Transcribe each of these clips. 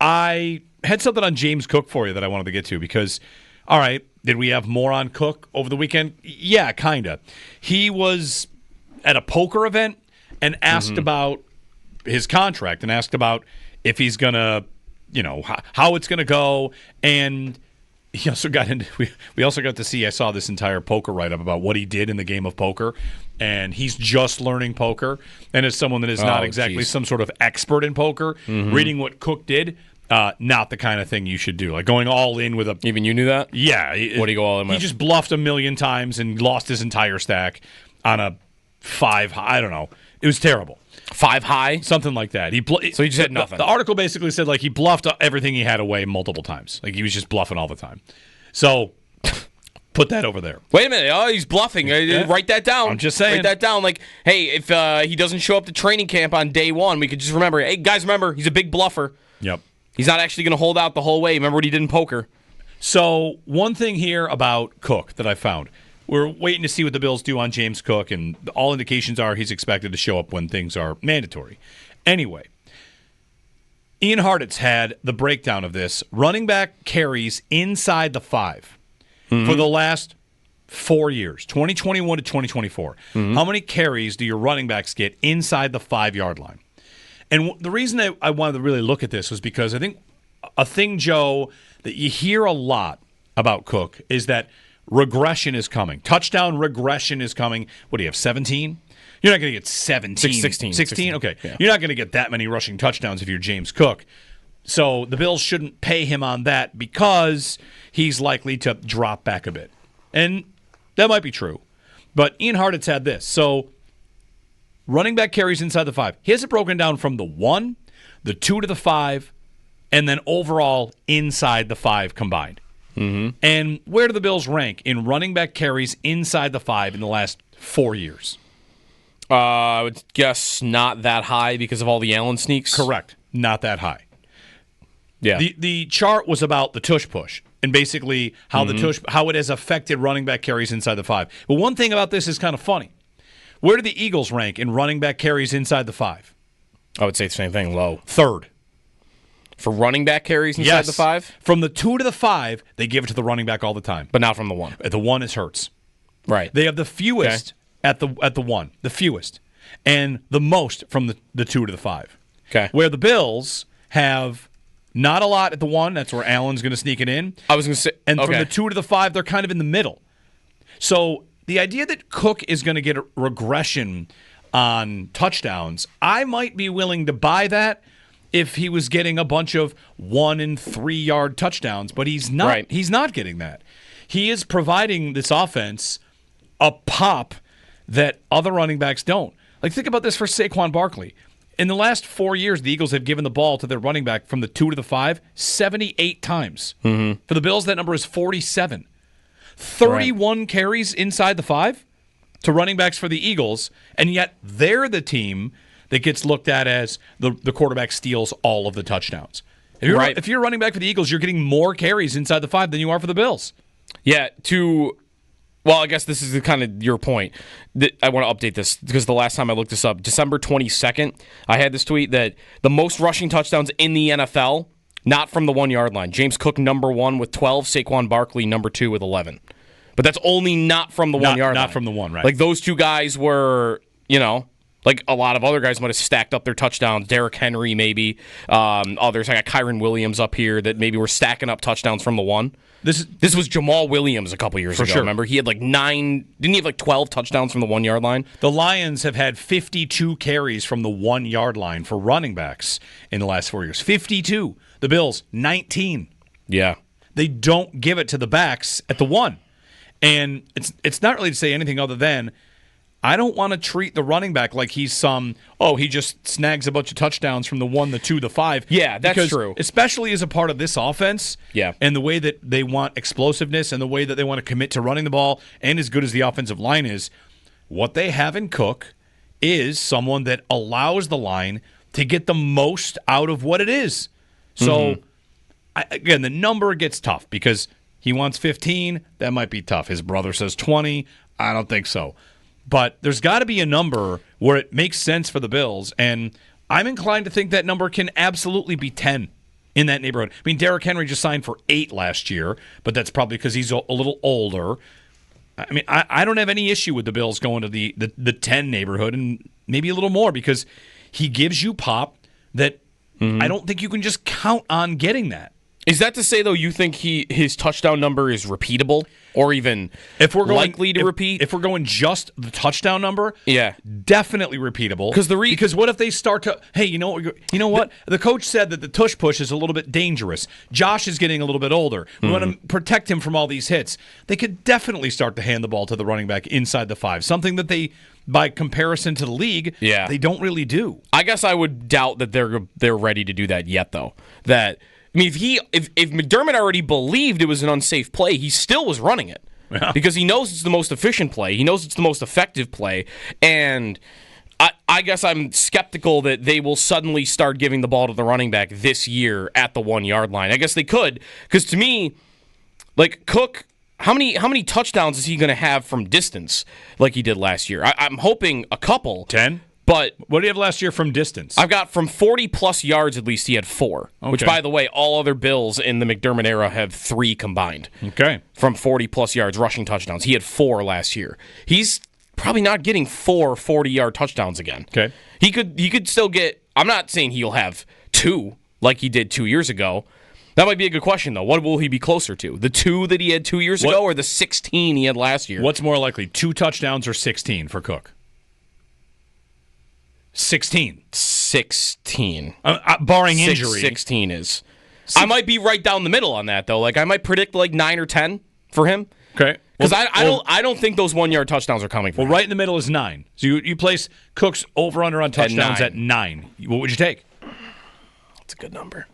I had something on James Cook for you that I wanted to get to because, all right, did we have more on Cook over the weekend? Yeah, kind of. He was at a poker event and asked about his contract and asked about if he's going to, how it's going to go. And he also got into, we also got to see, I saw this entire poker write-up about what he did in the game of poker. And he's just learning poker. And as someone that is not exactly some sort of expert in poker, reading what Cook did, not the kind of thing you should do. Like going all in with a... Even you knew that? Yeah. What do you go all in with? He just bluffed a million times and lost his entire stack on a 5. I don't know. It was terrible. 5 high? Something like that. So he just had nothing. The article basically said like he bluffed everything he had away multiple times. Like he was just bluffing all the time. So... Put that over there. Wait a minute. Oh, he's bluffing. Yeah. Write that down. I'm just saying. Write that down. Like, hey, if he doesn't show up to training camp on day 1, we could just remember, hey, guys, remember, he's a big bluffer. Yep. He's not actually going to hold out the whole way. Remember what he did in poker. So one thing here about Cook that I found, we're waiting to see what the Bills do on James Cook, and all indications are he's expected to show up when things are mandatory. Anyway, Ian Hartitz had the breakdown of this. Running back carries inside the 5. For the last 4 years, 2021 to 2024, how many carries do your running backs get inside the 5-yard line? And the reason I wanted to really look at this was because I think a thing, Joe, that you hear a lot about Cook is that regression is coming. Touchdown regression is coming. What do you have, 17? You're not going to get 17. 16. Okay. Yeah. You're not going to get that many rushing touchdowns if you're James Cook. So the Bills shouldn't pay him on that because he's likely to drop back a bit. And that might be true. But Ian Hartitz had this. So running back carries inside the 5. He has it broken down from the 1, the 2 to the 5, and then overall inside the 5 combined. And where do the Bills rank in running back carries inside the 5 in the last 4 years? I would guess not that high because of all the Allen sneaks. Correct. Not that high. Yeah. The chart was about the tush push and basically how how it has affected running back carries inside the 5. But one thing about this is kind of funny. Where do the Eagles rank in running back carries inside the 5? I would say the same thing, low. 3rd. For running back carries inside the 5? From the 2 to the 5, they give it to the running back all the time. But not from the 1. At the 1 is Hurts. Right. They have the fewest at the 1, the fewest, and the most from the 2 to the 5. Okay. Where the Bills have not a lot at the 1, that's where Allen's going to sneak it in. I was going to say, and from the 2 to the 5, they're kind of in the middle. So the idea that Cook is going to get a regression on touchdowns, I might be willing to buy that if he was getting a bunch of 1 and 3 yard touchdowns, but he's not. Right. He's not getting that. He is providing this offense a pop that other running backs don't. Like, think about this for Saquon Barkley. In the last 4 years, the Eagles have given the ball to their running back from the 2 to the 5 78 times. For the Bills, that number is 47. 31 carries inside the 5 to running backs for the Eagles, and yet they're the team that gets looked at as the quarterback steals all of the touchdowns. If you're running back for the Eagles, you're getting more carries inside the 5 than you are for the Bills. Yeah, well, I guess this is kind of your point. I want to update this because the last time I looked this up, December 22nd, I had this tweet that the most rushing touchdowns in the NFL, not from the 1 yard line. James Cook, number 1 with 12, Saquon Barkley, number 2 with 11. But that's only not from the 1 yard line. Not from the 1, right. Like those two guys were, like a lot of other guys might have stacked up their touchdowns. Derrick Henry, maybe. Others, I got Kyron Williams up here that maybe were stacking up touchdowns from the 1. This was Jamal Williams a couple years ago. Sure. Remember, he had like 9. Didn't he have like 12 touchdowns from the 1 yard line? The Lions have had 52 carries from the 1 yard line for running backs in the last 4 years. 52. The Bills, 19. Yeah. They don't give it to the backs at the 1. And it's not really to say anything other than I don't want to treat the running back like he's he just snags a bunch of touchdowns from the 1, the 2, the 5. Yeah, that's true. Especially as a part of this offense. Yeah. And the way that they want explosiveness and the way that they want to commit to running the ball, and as good as the offensive line is, what they have in Cook is someone that allows the line to get the most out of what it is. So, again, the number gets tough because he wants 15. That might be tough. His brother says 20. I don't think so. But there's got to be a number where it makes sense for the Bills, and I'm inclined to think that number can absolutely be 10 in that neighborhood. I mean, Derrick Henry just signed for 8 last year, but that's probably because he's a little older. I mean, I don't have any issue with the Bills going to the 10 neighborhood and maybe a little more because he gives you pop that I don't think you can just count on getting that. Is that to say, though, you think his touchdown number is repeatable or even likely to repeat? If we're going just the touchdown number, yeah, definitely repeatable. Because what if they start to, hey, you know what? The coach said that the tush push is a little bit dangerous. Josh is getting a little bit older. We want to protect him from all these hits. They could definitely start to hand the ball to the running back inside the 5, something that they, by comparison to the league, they don't really do. I guess I would doubt that they're ready to do that yet, though. I mean, if McDermott already believed it was an unsafe play, he still was running it because he knows it's the most efficient play. He knows it's the most effective play, and I guess I'm skeptical that they will suddenly start giving the ball to the running back this year at the 1-yard line. I guess they could, because to me, like Cook, how many touchdowns is he going to have from distance like he did last year? I'm hoping a couple. 10? But what did you have last year from distance? I've got from 40-plus yards at least he had 4, which, by the way, all other Bills in the McDermott era have 3 combined. Okay. From 40-plus yards rushing touchdowns. He had 4 last year. He's probably not getting 4 40-yard touchdowns again. Okay. He could still get, I'm not saying he'll have 2 like he did 2 years ago. That might be a good question, though. What will he be closer to? The 2 that he had 2 years ago or the 16 he had last year? What's more likely, 2 touchdowns or 16 for Cook? 16. Barring injury. 16 is. I might be right down the middle on that, though. Like, I might predict like 9 or 10 for him. Okay. Because I don't think those 1-yard touchdowns are coming from him. Right in the middle is 9. So you place Cook's over-under on touchdowns at 9. What would you take? That's a good number.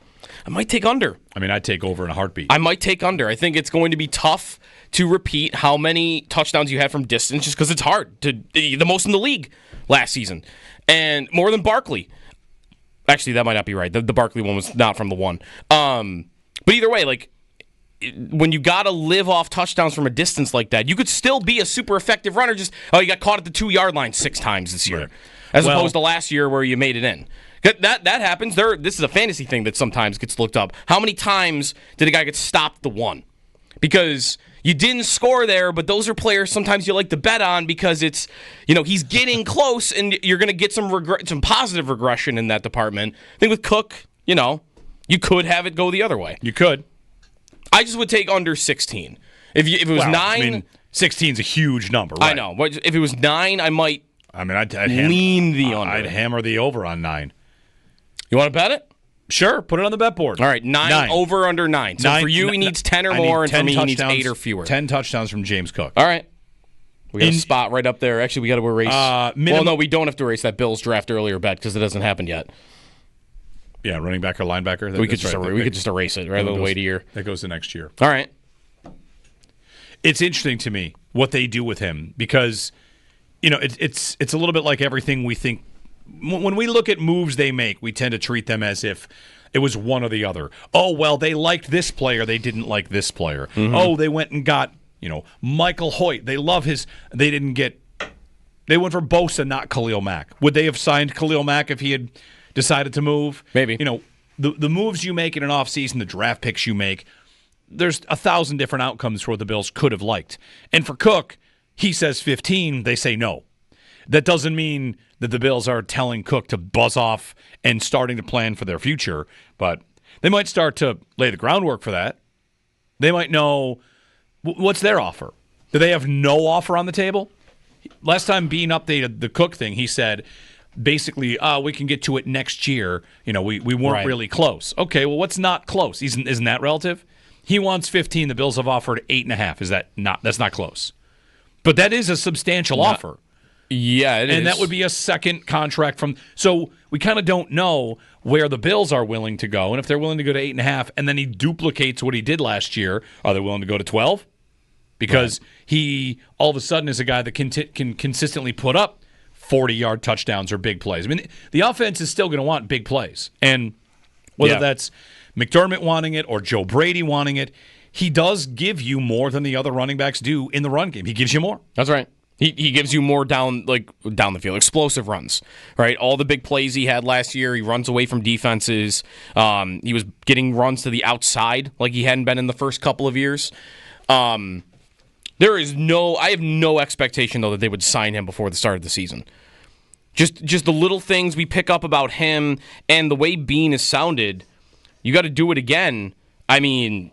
I might take under. I mean, I'd take over in a heartbeat. I might take under. I think it's going to be tough to repeat how many touchdowns you had from distance just because it's hard. The most in the league last season. And more than Barkley. Actually, that might not be right. The Barkley one was not from the 1. But either way, like, when you got to live off touchdowns from a distance like that, you could still be a super effective runner. You got caught at the 2-yard line 6 times this year. Right. As opposed to last year where you made it in. That happens. This is a fantasy thing that sometimes gets looked up. How many times did a guy get stopped at the 1? Because you didn't score there, but those are players sometimes you like to bet on because it's, he's getting close and you're going to get some positive regression in that department. I think with Cook, you could have it go the other way. You could. I just would take under 16. If it was 9, I mean, 16 is a huge number. Right? I know. But if it was 9, I might. I'd lean the under. I'd hammer the over on 9. You want to bet it? Sure, put it on the bet board. All right, 9 over under 9. So for you, he needs 10 or more, and for me, he needs 8 or fewer. 10 touchdowns from James Cook. All right. We got a spot right up there. Actually, we got to erase. Well, no, we don't have to erase that Bills draft earlier bet because it hasn't happened yet. Yeah, running back or linebacker. We could just erase it rather than wait a year. That goes to next year. All right. It's interesting to me what they do with him because, it's a little bit like everything we think. When we look at moves they make, we tend to treat them as if it was one or the other. Oh, well, they liked this player. They didn't like this player. Mm-hmm. Oh, they went and got, Michael Hoyt. They love they didn't get, they went for Bosa, not Khalil Mack. Would they have signed Khalil Mack if he had decided to move? Maybe. The moves you make in an offseason, the draft picks you make, there's 1,000 different outcomes for what the Bills could have liked. And for Cook, he says 15, they say no. That doesn't mean that the Bills are telling Cook to buzz off and starting to plan for their future, but they might start to lay the groundwork for that. They might know what's their offer. Do they have no offer on the table? Last time Bean updated the Cook thing, he said basically, we can get to it next year. We weren't really close. Okay, well, what's not close? Isn't that relative? He wants 15. The Bills have offered 8.5. That's not close. But that is a substantial offer. Yeah, it is. And that would be a second contract from. So we kind of don't know where the Bills are willing to go. And if they're willing to go to 8.5, and then he duplicates what he did last year, are they willing to go to 12? Because he all of a sudden is a guy that can consistently put up 40-yard touchdowns or big plays. I mean, the offense is still going to want big plays. And whether that's McDermott wanting it or Joe Brady wanting it, he does give you more than the other running backs do in the run game. He gives you more. That's right. He gives you more down the field, explosive runs, right? All the big plays he had last year, he runs away from defenses. He was getting runs to the outside like he hadn't been in the first couple of years. I have no expectation though that they would sign him before the start of the season. Just the little things we pick up about him and the way Beane has sounded, you got to do it again. I mean,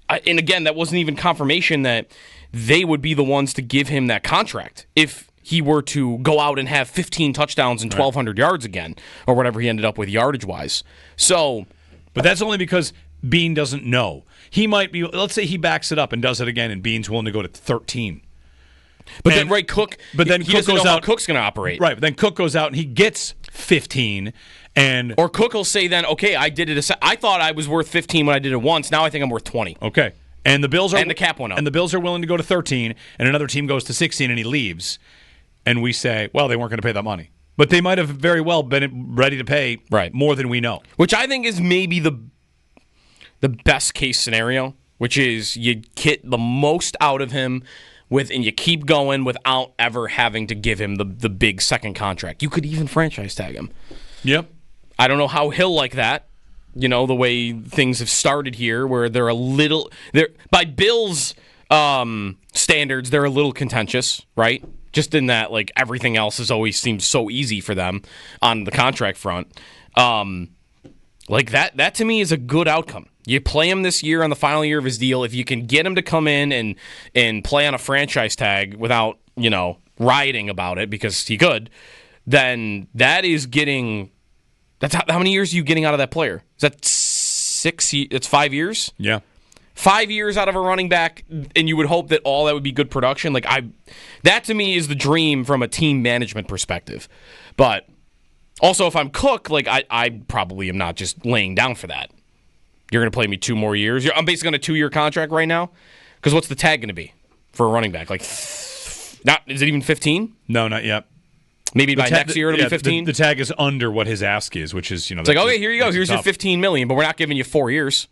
and again, that wasn't even confirmation that they would be the ones to give him that contract if he were to go out and have 15 touchdowns and 1,200 yards again, or whatever he ended up with yardage-wise. So, but that's only because Beane doesn't know. He might be, let's say he backs it up and does it again, and Beane's willing to go to 13. But then, right, Cook, but then he Cook doesn't goes know how out. Cook's going to operate. Right, but then Cook goes out and he gets 15, or Cook will say then, okay, I did it. I thought I was worth 15 when I did it once. Now I think I'm worth 20. Okay. And the Bills are, and the cap went up. And the Bills are willing to go to 13, and another team goes to 16, and he leaves. And we say, well, they weren't going to pay that money. But they might have very well been ready to pay more than we know. Which I think is maybe the best case scenario, which is you get the most out of him and you keep going without ever having to give him the big second contract. You could even franchise tag him. Yep. I don't know how he'll like that. You know, the way things have started here, where they're by Bills' standards, they're a little contentious, right? Just in that, like, everything else has always seemed so easy for them on the contract front. Like, that to me is a good outcome. You play him this year on the final year of his deal. If you can get him to come in and play on a franchise tag without, rioting about it, because he could, then that is getting... That's how many years are you getting out of that player? Is that 6? It's 5 years? Yeah. 5 years out of a running back, and you would hope that all that would be good production. That to me is the dream from a team management perspective. But also, if I'm Cook, I probably am not just laying down for that. You're going to play me 2 more years. I'm basically on a 2-year contract right now. Because what's the tag going to be for a running back? Is it even 15? No, not yet. Maybe by next year it'll be 15? The tag is under what his ask is, which is, It's like, okay, here you go. Here's your $15 million, but we're not giving you 4 years.